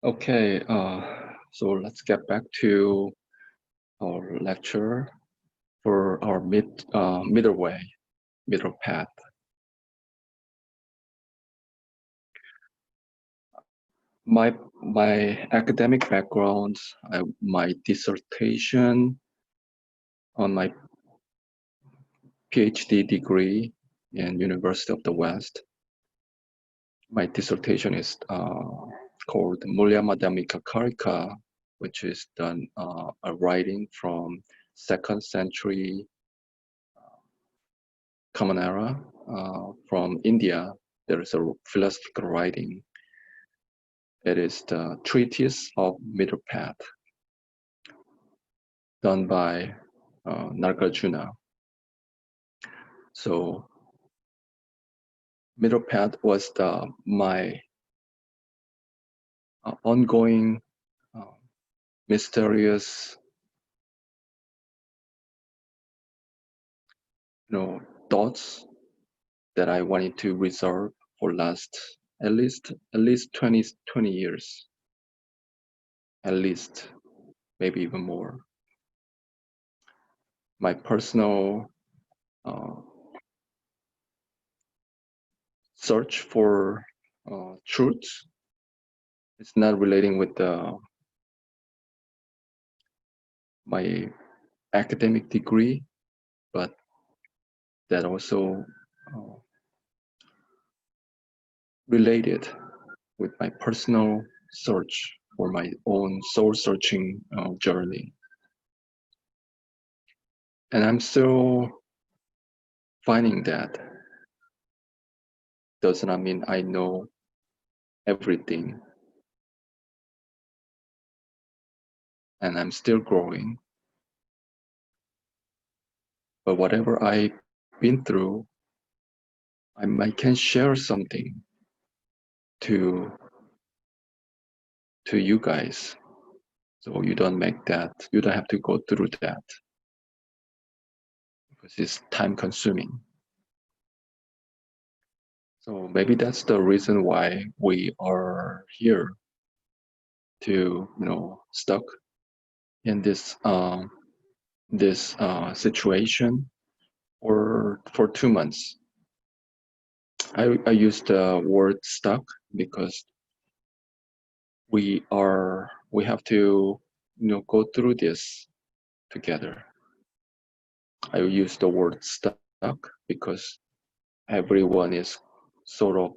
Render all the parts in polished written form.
Okay, so let's get back to our lecture for our middle path. My academic background, my dissertation on my PhD degree in University of the West. My dissertation is called Mulya Madhyamika Karika, which is a writing from 2nd century Common Era from India. There is a philosophical writing. It is the Treatise of Middle Path, done by Nagarjuna. So Middle Path was my ongoing mysterious thoughts that I wanted to reserve for last at least 20 years, at least, maybe even more. My personal search for truth is not relating with my academic degree, but that also related with my personal search for my own soul-searching journey. And I'm still finding that. Does not mean I know everything. And I'm still growing. But whatever I've been through, I can share something to you guys. So you don't have to go through that. Because it's time consuming. So maybe that's the reason why we are here to, stuck in this situation for 2 months. I use the word stuck because we have to, go through this together. I use the word stuck because everyone is sort of,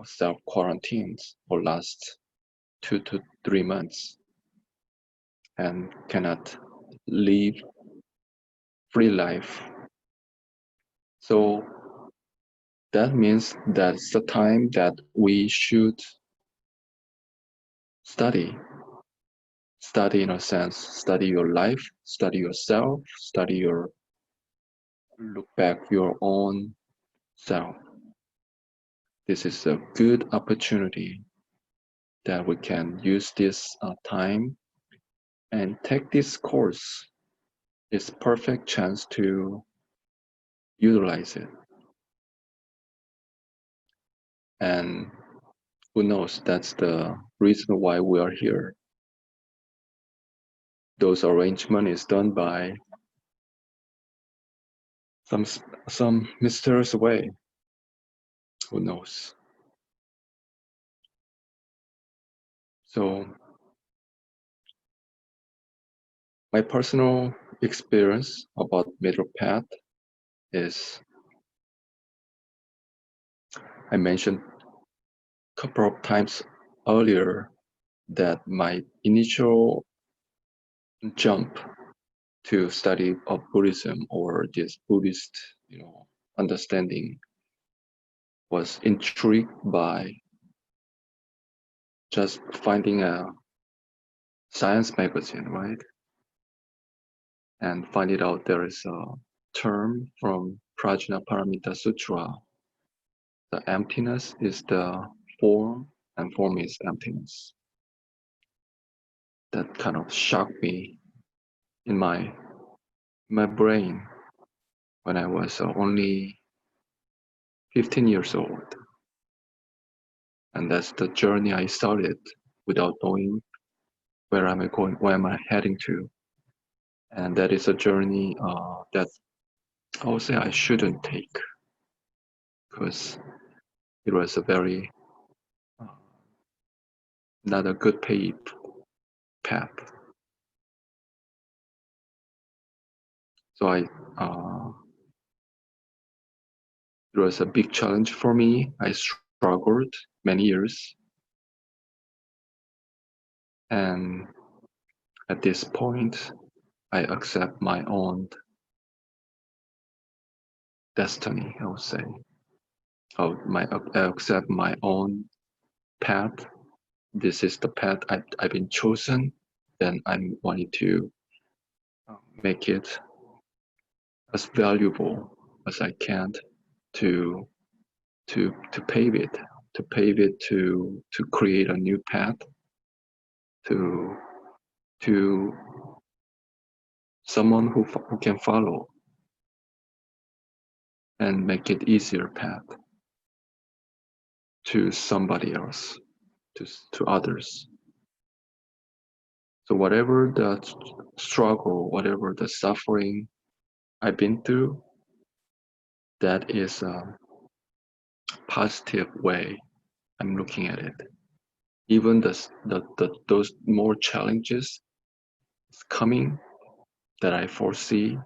self-quarantined for last 2 to 3 months and cannot live free life. So that means that's the time that we should study in a sense, study your life, study yourself, look back your own self. This is a good opportunity that we can use this time and take this course. It's a perfect chance to utilize it. And who knows, that's the reason why we are here. Those arrangement is done by some mysterious way. Who knows? So my personal experience about middle path is, I mentioned a couple of times earlier that my initial jump to study of Buddhism or this Buddhist, understanding was intrigued by just finding a science magazine, right? And finding out there is a term from Prajnaparamita Sutra. The emptiness is the form, and form is emptiness. That kind of shocked me in my brain when I was only 15 years old. And that's the journey I started without knowing where am I going, where am I heading to. And that is a journey that I would say I shouldn't take because it was a very uh, not a good paid path. So it was a big challenge for me. I struggled many years, and at this point, I accept my own destiny. I would say, I accept my own path. This is the path I've been chosen. Then I'm wanting to make it as valuable as I can to to pave it to create a new path to to someone who can follow and make it easier path to somebody else, to others. So whatever the struggle, whatever the suffering I've been through, that is a positive way I'm looking at it. Even those more challenges coming that I foresee,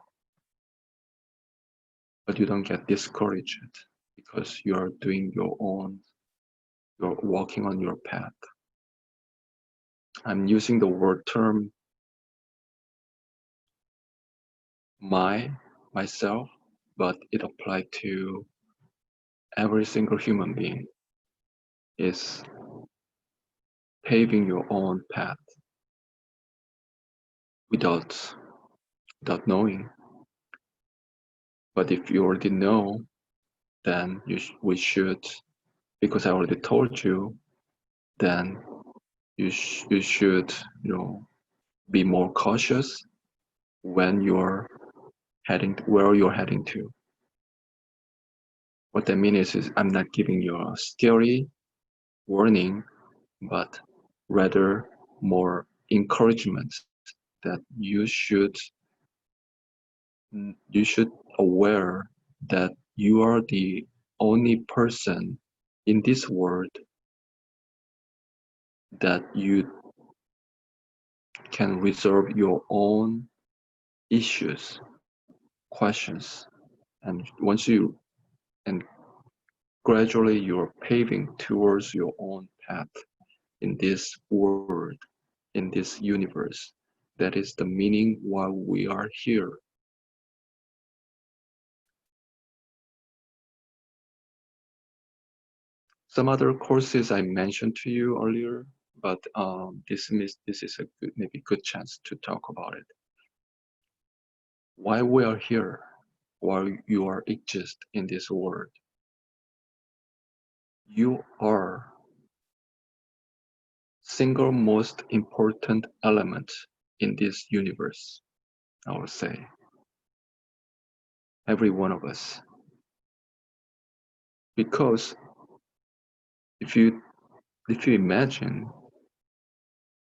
but you don't get discouraged because you're doing your own, you're walking on your path. I'm using the word term myself, but it applied to every single human being is paving your own path without without knowing. But if you already know, then we should, because I already told you, then you should be more cautious when you're heading where you're heading to. What that means is I'm not giving you a scary warning, but rather more encouragement that you should aware that you are the only person in this world that you can resolve your own issues, questions, and once you and gradually you're paving towards your own path in this world, in this universe. That is the meaning why we are here. Some other courses I mentioned to you earlier, but this is a good, maybe good chance to talk about it. Why we are here, why you are exist in this world. You are single most important element in this universe, I would say. Every one of us. Because if you imagine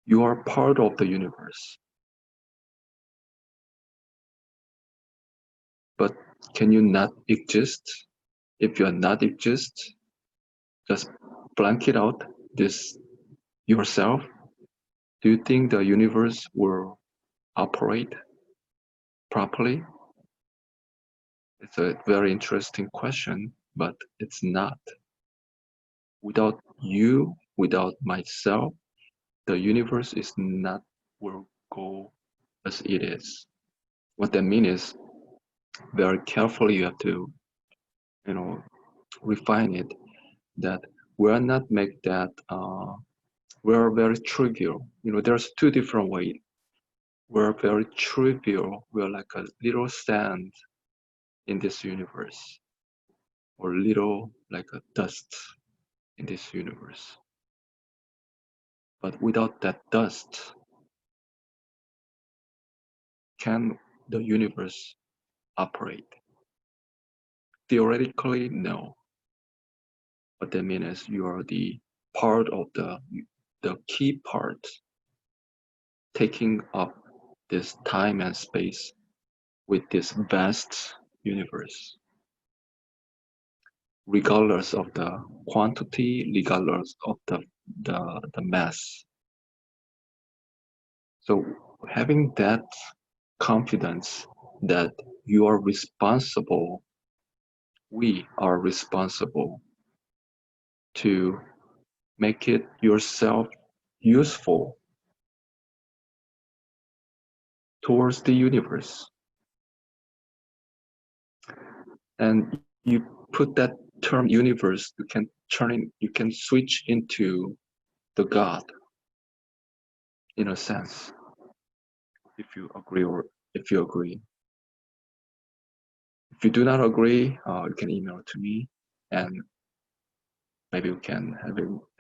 you are part of the universe, but can you not exist? If you are not exist, just blank it out this yourself. Do you think the universe will operate properly? It's a very interesting question, but it's not. Without you, without myself, the universe is not will go as it is. What that means is very carefully you have to, refine it that we're not make that we're very trivial. There's two different ways. We're very trivial. We're like a little sand in this universe, or little like a dust in this universe. But without that dust, can the universe operate? Theoretically, no. But that means you are the part of the key part, taking up this time and space with this vast universe, regardless of the quantity, regardless of the mass. So having that confidence that you are responsible, we are responsible to make it yourself useful towards the universe. And you put that term universe, you can switch into the God in a sense, if you agree or if you agree. If you do not agree, you can email to me, and maybe we can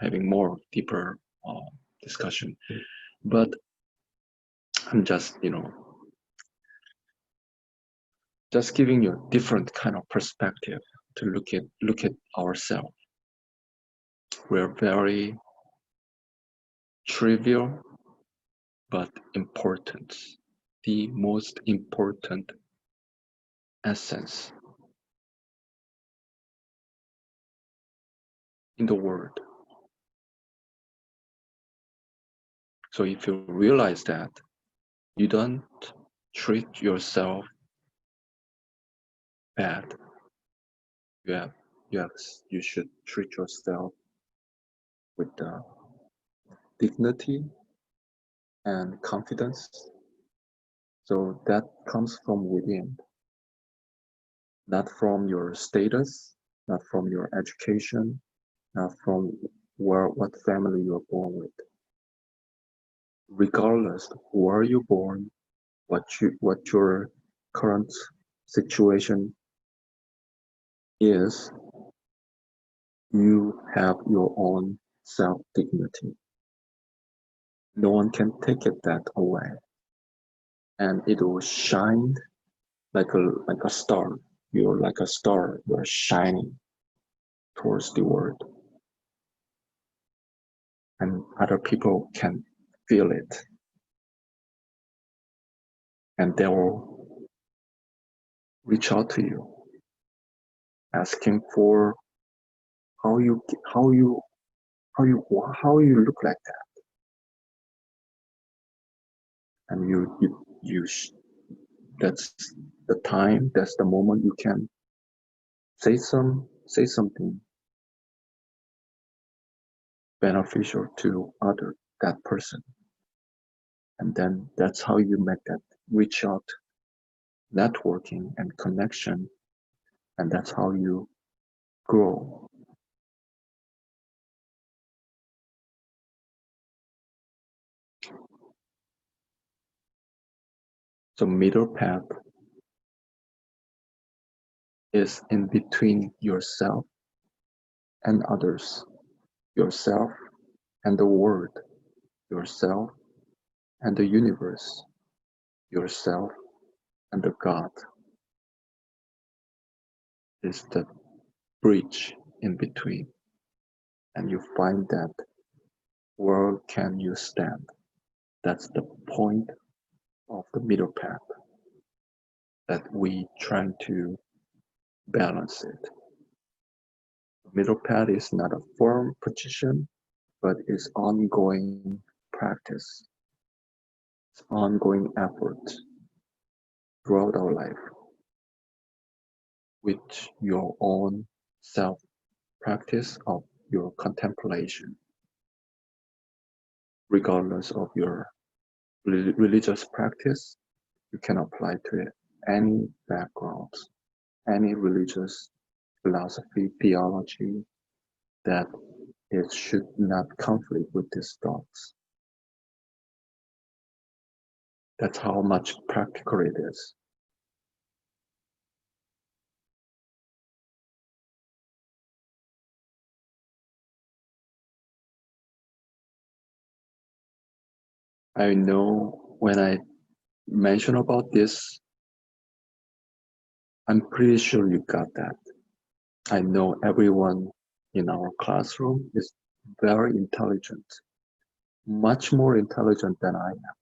having more deeper discussion. But I'm just just giving you a different kind of perspective to look at ourselves. We're very trivial but important, the most important essence in the world. So if you realize that, you don't treat yourself bad. You should treat yourself with dignity and confidence. So that comes from within, not from your status, not from your education, not from what family you're born with. Regardless where you're born, what your current situation is, you have your own self-dignity. No one can take that away, and it will shine like a star. You're like a star. You're shining towards the world, and other people can feel it, and they will reach out to you, asking for how you look like that, and that's the time, that's the moment you can say something beneficial to that person, and then that's how you make that reach out, networking and connection, and that's how you grow. So middle path is in between yourself and others, yourself and the world, yourself and the universe, yourself and the God. Is the bridge in between, and you find that where can you stand. That's the point of the middle path, that we trying to balance it. The middle path is not a firm position, but is ongoing practice. It's ongoing effort throughout our life with your own self-practice of your contemplation, regardless of your religious practice. You can apply to it any background, any religious philosophy, theology, that it should not conflict with these thoughts. That's how much practical it is. I know when I mention about this, I'm pretty sure you got that. I know everyone in our classroom is very intelligent, much more intelligent than I am,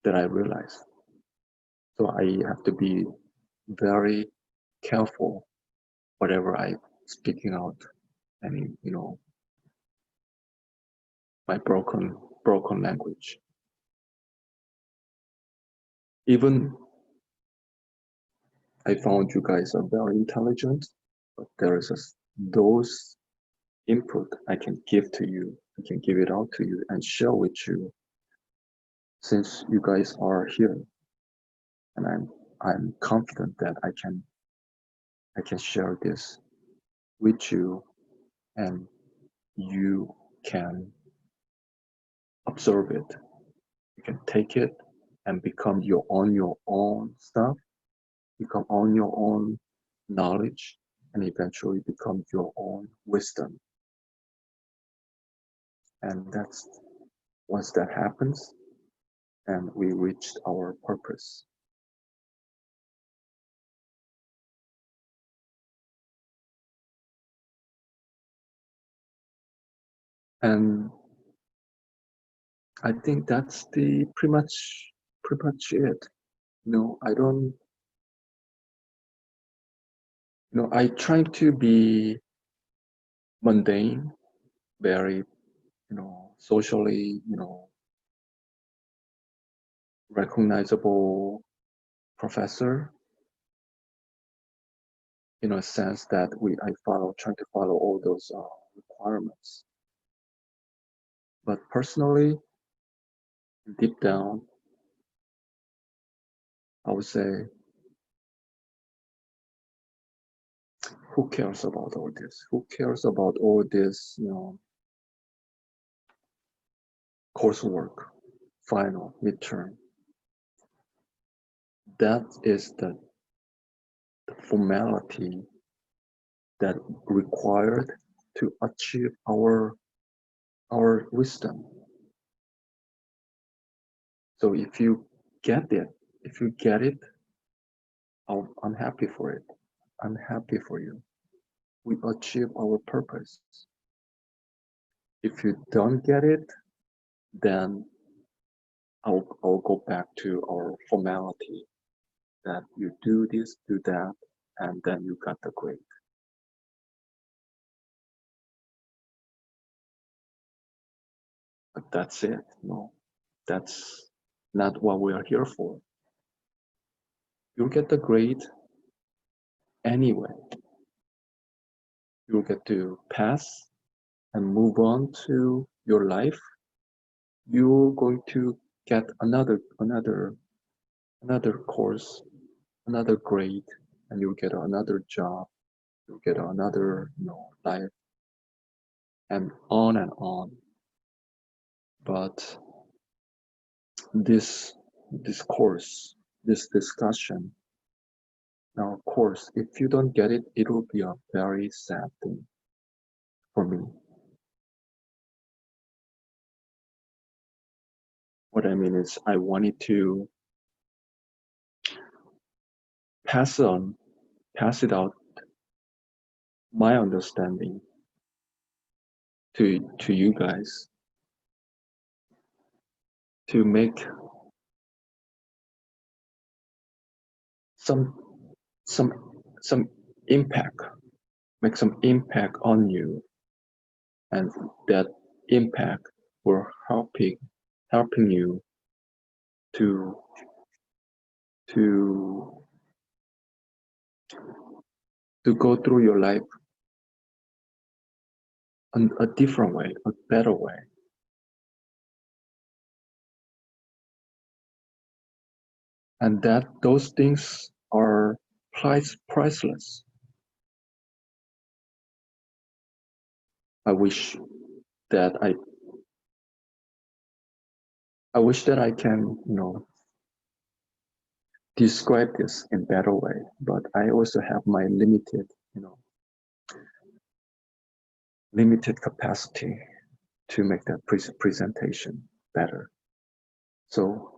that I realize. So I have to be very careful whatever I speaking out, any, my broken language. Even I found you guys are very intelligent, but there is those input I can give to you. I can give it out to you and share with you, since you guys are here, and I'm confident that I can share this with you, and you can observe it. You can take it and become your own stuff, become on your own knowledge, and eventually become your own wisdom. And that's once that happens, and we reached our purpose. And I think that's the pretty much it. I don't, I try to be mundane, very, socially, recognizable professor, in a sense that trying to follow all those requirements. But personally, deep down, I would say, who cares about all this? Who cares about all this, coursework, final, midterm? That is the formality that required to achieve our wisdom. So if you get it, I'm happy for it. I'm happy for you. We achieve our purpose. If you don't get it, then I'll go back to our formality that you do this, do that, and then you got the grade. But that's it. No, that's not what we are here for. You'll get the grade anyway. You'll get to pass and move on to your life. You're going to get another course, another grade, and you'll get another job. You'll get another, life, and on and on. But this course, this discussion, now of course, if you don't get it, it will be a very sad thing for me. What I mean is, I wanted to pass it out, my understanding to you guys, to make some some some impact, make some impact on you, and that impact will helping you to to to go through your life in a different way, a better way. And that those things are priceless. I wish that I can, describe this in better way, but I also have my limited capacity to make that presentation better. So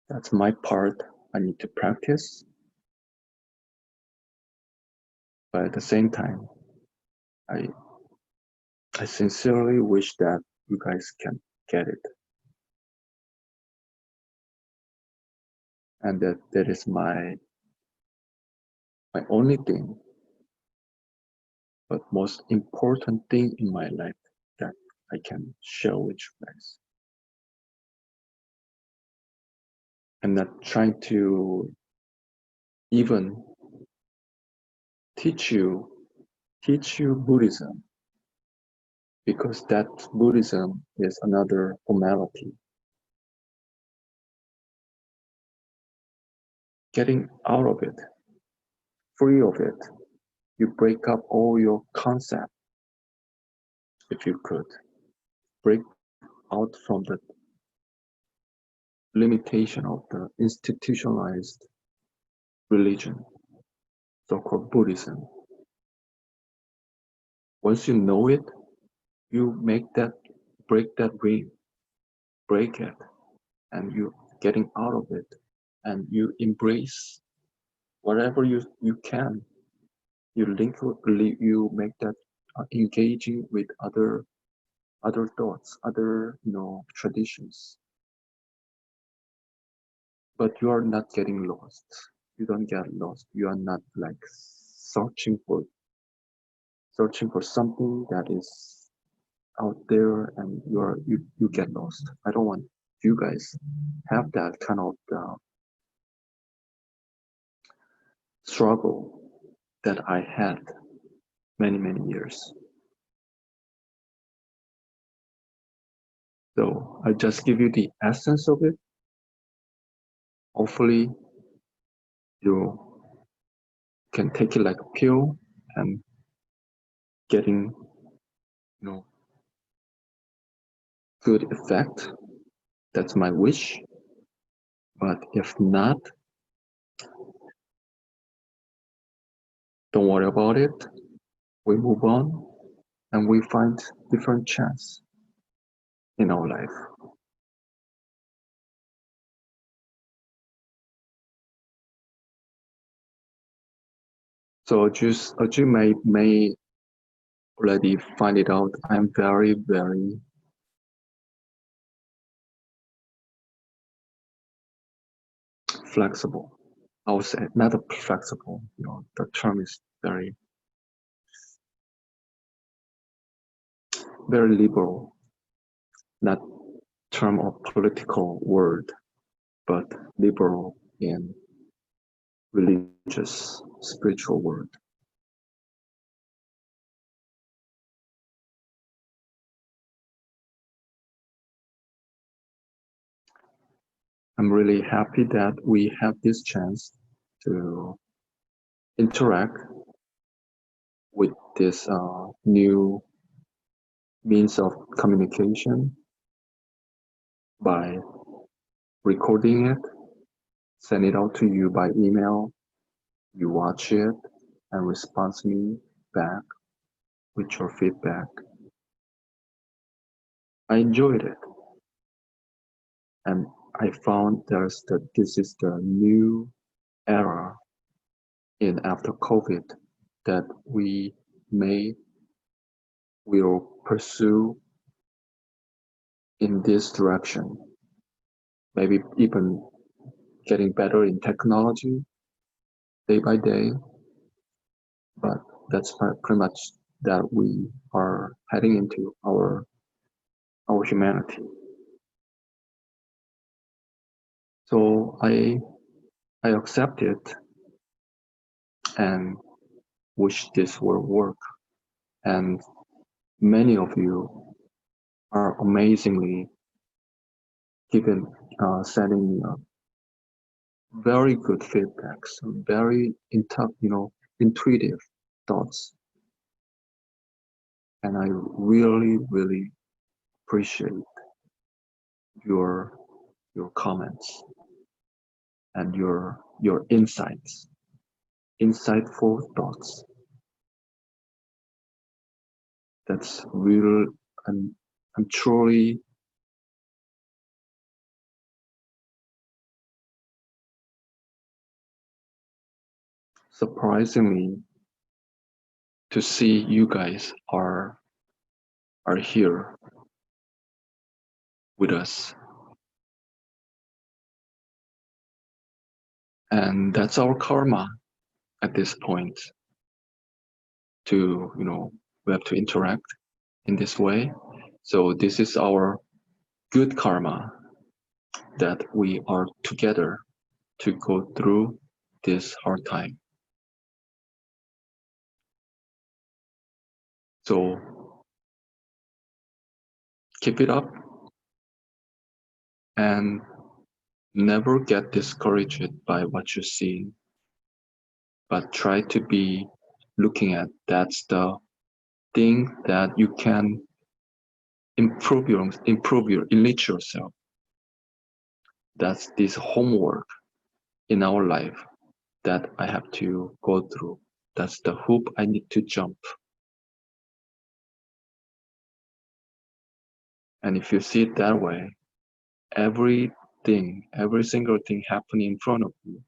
that's my part. I need to practice, but at the same time, I sincerely wish that you guys can get it. And that is my only thing, but most important thing in my life that I can share with you guys. I'm not trying to even teach you Buddhism, because that Buddhism is another formality. Getting out of it, free of it, you break up all your concept. If you could break out from the limitation of the institutionalized religion, so-called Buddhism. Once you know it, you break that ring, break it, and you getting out of it, and you embrace whatever you can. You you make that engaging with other thoughts, other traditions, but you are not getting lost. You don't get lost. You are not like searching for something that is out there, and you get lost. I don't want you guys have that kind of struggle that I had many years. So I just give you the essence of it. Hopefully you can take it like a pill and getting good effect. That's my wish. But if not, don't worry about it. We move on and we find different chance in our life. So just as you may already find it out, I'm very flexible. I would say not flexible, the term is very liberal, not term of political word, but liberal in religious, spiritual word. I'm really happy that we have this chance to interact with this new means of communication by recording it, send it out to you by email, you watch it, and respond me back with your feedback. I enjoyed it, and I found this is the new era in after COVID that we will pursue in this direction. Maybe even getting better in technology day by day, but that's pretty much that we are heading into our humanity. So I accept it and wish this will work. And many of you are amazingly sending me very good feedbacks, very intuitive thoughts, and I really appreciate your comments and your insightful thoughts. That's real, and I'm truly surprisingly to see you guys are are here with us. And that's our karma at this point to, we have to interact in this way. So this is our good karma that we are together to go through this hard time. So keep it up and never get discouraged by what you see, but try to be looking at that's the thing that you can enrich yourself. That's this homework in our life that I have to go through. That's the hoop I need to jump. And if you see it that way, every single thing happening in front of you,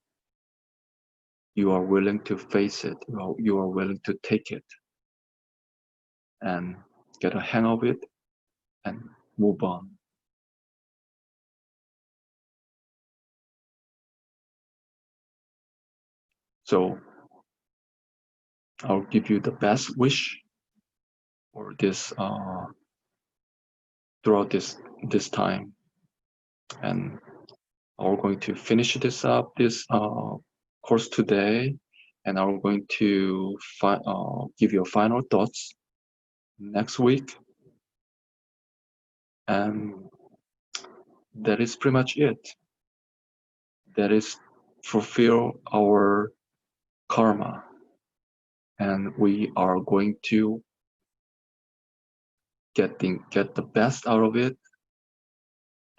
you are willing to face it. You are willing to take it and get a hang of it and move on. So I'll give you the best wish for this throughout this time, and we're going to finish this course today, and I'm going to give you final thoughts next week, and that is pretty much it. That is fulfill our karma, and we are going to get the best out of it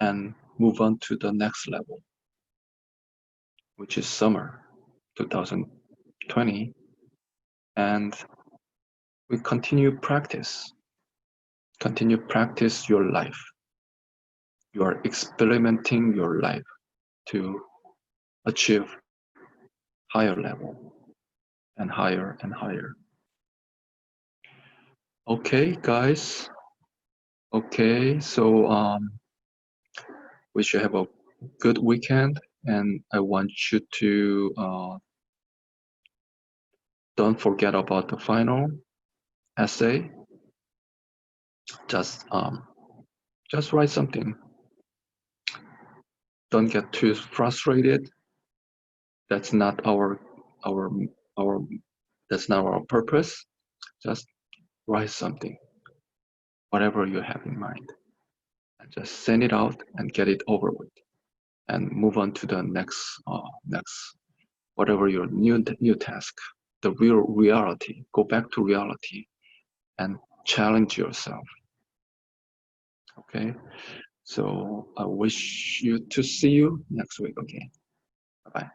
and move on to the next level, which is summer 2020, and we continue practice your life. You are experimenting your life to achieve higher level and higher and higher. Okay, guys. Okay, so we should have a good weekend, and I want you to don't forget about the final essay. Just write something. Don't get too frustrated. That's not our that's not our purpose. Just write something, whatever you have in mind, and just send it out and get it over with, and move on to the next whatever your new task, the real reality. Go back to reality and challenge yourself. Okay, so I wish you to see you next week. Okay, bye bye.